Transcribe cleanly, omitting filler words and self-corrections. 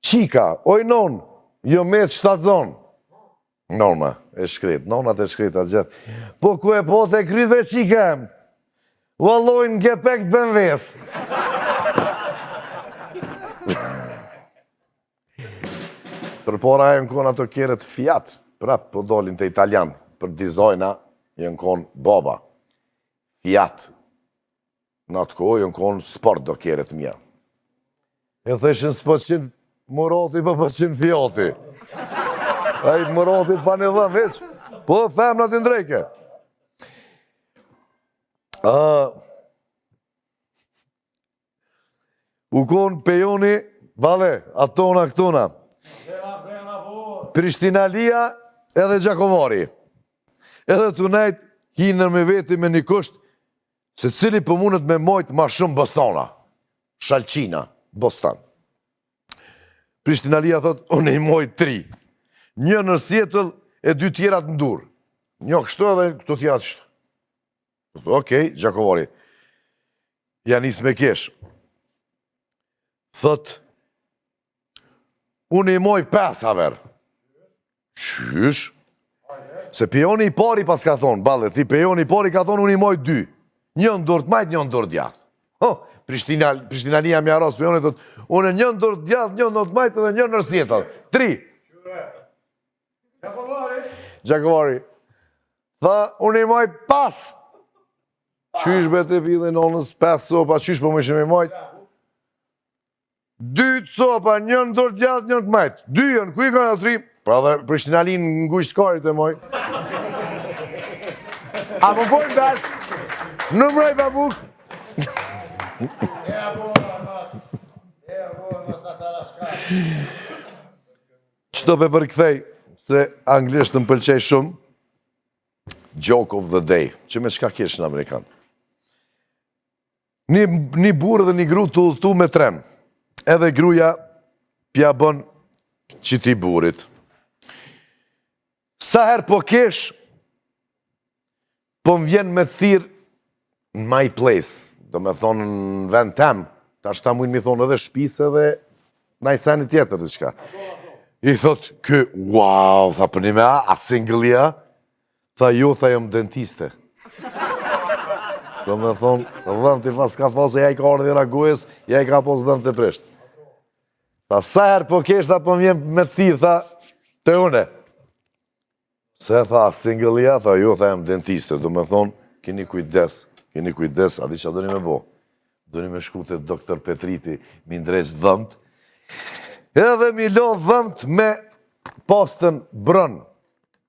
Qika, oj non, jo me të shtazon. Nona, e shkret, nonat e shkret atë gjithë. Po ku e po të kryve qikëm, vallojnë ngepek të bënves. Për pora e në konë ato kjerët Fiat, prap po dolin të italianë, për dizajna e në konë baba. Fiat. Në atë kohë e në konë sport do kjerët mja. E thëshin s'po qenë Murati për po qenë Fiati. Ai Murati të fanë e dhëmë, veç. Po themë në të ndrejke. U konë pejoni, vale, atona, këtona. Prishtinalia edhe Gjakovari. Edhe të nejtë hinër me veti me një kusht, se cili për mundet me mojtë ma shumë Bostana. Shalqina, Bostan. Prishtinalia thot, unë i mojtë 3. Një në Sjetëll e 2 tjerat në dur. Një kështu edhe këto tjerat kështu. Okej, Gjakovari. Janis me kesh. Thot, unë i mojtë 5 haver. Qysh? Se pejoni i pari pas ka thonë, balle, thi pejoni i pari ka thonë, unë i mojtë 2. Një në dorë të majtë, një në dorë djathë. Prishtinalia me arros pejoni, thot, unë një në dorë djathë, një në dorë të majtë dhe një në Sjetëll. 3. Gjakovari. Tha, unë i mojtë 5. Qysh bete pide nonës 5 sopa, qysh po më ishim i mojtë? 2 sopa, një në dorë djathë, një në të majtë. 2 janë, ku i ka në 3? Pra dhe Prishtinalin në ngujtë karit e moj. A më pojnë dash? Në mrej babuk? Qëto pe përkthej, se anglisht të më pëlqej shumë, joke of the day, që me qka kesh në Amerikan. Një burë dhe një gru të udhëtu me tren, edhe gruja pja bën qiti burit. Sa her po kesh, po më vjen me thirë në my place, do me thonë në vend tem, ta shta mujnë mi thonë edhe shpisë edhe na i seni tjetër dhe qka. I thot, wow, tha për një me a single-ja, tha jo, tha jëmë dentiste. Do me thonë, dhëmë t'i fa s'ka thosë, ja i ka orë dhe ragujës, ja i ka posë dhëmë të prisht. Tha, sa her po kesh, tha po më vjen me thirë, tha, të une. Se tha, single-ja, tha jo, tha jëmë dentiste, do me thonë, keni kujdes, a di që do një me bo. Do një me shku të doktor Petriti, mi ndreq dhëmt, edhe mi lo dhëmt me postën brën.